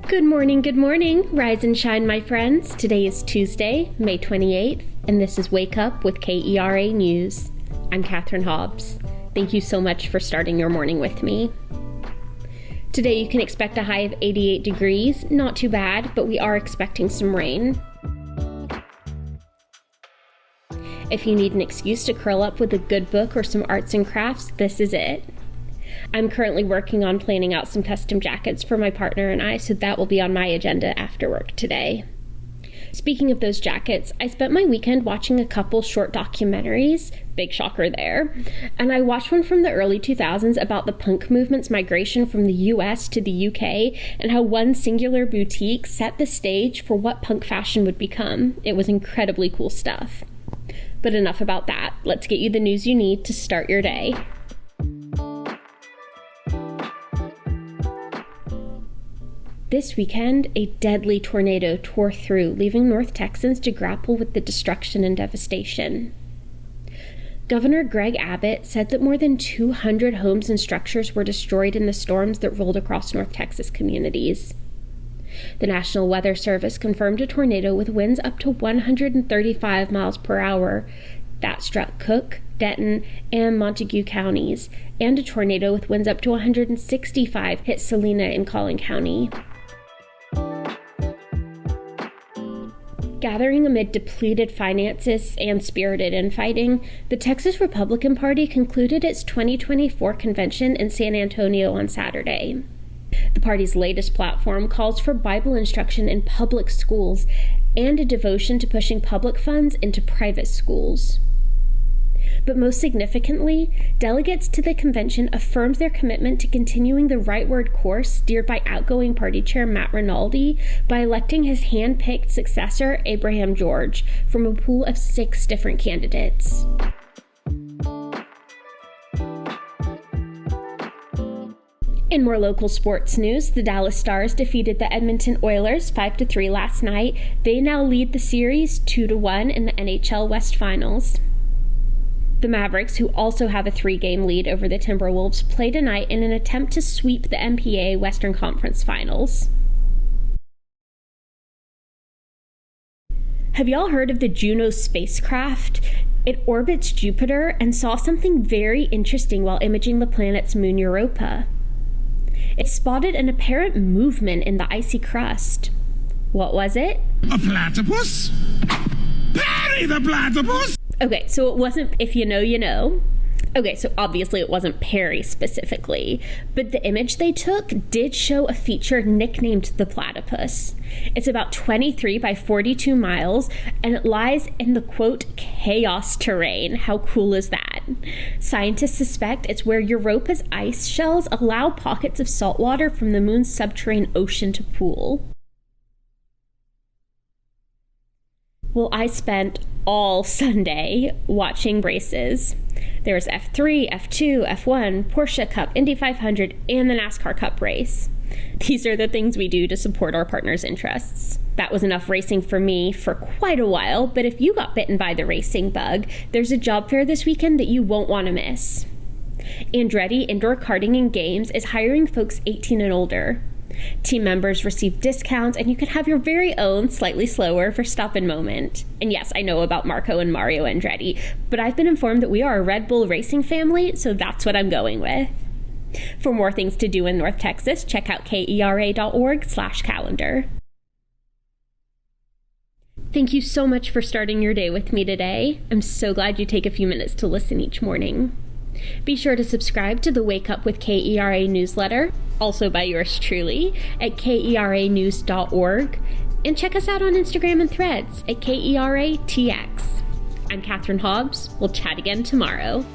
Good morning, rise and shine, my friends. Today is Tuesday, May 28th, and this is Wake Up with KERA News. I'm Katherine Hobbs. Thank you so much for starting your morning with me. Today you can expect a high of 88 degrees, not too bad, but we are expecting some rain. If you need an excuse to curl up with a good book or some arts and crafts, this is it. I'm currently working on planning out some custom jackets for my partner and I, so that will be on my agenda after work today. Speaking of those jackets, I spent my weekend watching a couple short documentaries, big shocker there, and I watched one from the early 2000s about the punk movement's migration from the US to the UK and how one singular boutique set the stage for what punk fashion would become. It was incredibly cool stuff. But enough about that. Let's get you the news you need to start your day. This weekend, a deadly tornado tore through, leaving North Texans to grapple with the destruction and devastation. Governor Greg Abbott said that more than 200 homes and structures were destroyed in the storms that rolled across North Texas communities. The National Weather Service confirmed a tornado with winds up to 135 miles per hour that struck Cook, Denton, and Montague counties, and a tornado with winds up to 165 hit Salina in Collin County. Gathering amid depleted finances and spirited infighting, the Texas Republican Party concluded its 2024 convention in San Antonio on Saturday. The party's latest platform calls for Bible instruction in public schools and a devotion to pushing public funds into private schools. But most significantly, delegates to the convention affirmed their commitment to continuing the rightward course steered by outgoing party chair Matt Rinaldi by electing his hand-picked successor, Abraham George, from a pool of 6 different candidates. In more local sports news, the Dallas Stars defeated the Edmonton Oilers 5-3 last night. They now lead the series 2-1 in the NHL West Finals. The Mavericks, who also have a 3-game lead over the Timberwolves, play tonight in an attempt to sweep the NBA Western Conference Finals. Have y'all heard of the Juno spacecraft? It orbits Jupiter and saw something very interesting while imaging the planet's moon Europa. It spotted an apparent movement in the icy crust. What was it? A platypus? Perry the platypus! Okay, so it wasn't if you know, you know. Okay, so obviously it wasn't Perry specifically, but the image they took did show a feature nicknamed the platypus. It's about 23 by 42 miles, and it lies in the, quote, chaos terrain. How cool is that? Scientists suspect it's where Europa's ice shells allow pockets of salt water from the moon's subterranean ocean to pool. Well, I spent all Sunday watching races. There was F3, F2, F1, Porsche Cup, Indy 500, and the NASCAR Cup race. These are the things we do to support our partners' interests. That was enough racing for me for quite a while, but if you got bitten by the racing bug, there's a job fair this weekend that you won't want to miss. Andretti Indoor Karting and Games is hiring folks 18 and older. Team members receive discounts, and you can have your very own slightly slower for stop and moment. And yes, I know about Marco and Mario Andretti, but I've been informed that we are a Red Bull racing family, so that's what I'm going with. For more things to do in North Texas, check out kera.org/calendar. Thank you so much for starting your day with me today. I'm so glad you take a few minutes to listen each morning. Be sure to subscribe to the Wake Up with KERA newsletter, also by yours truly, at keranews.org, and check us out on Instagram and Threads at KERATX. I'm Katherine Hobbs. We'll chat again tomorrow.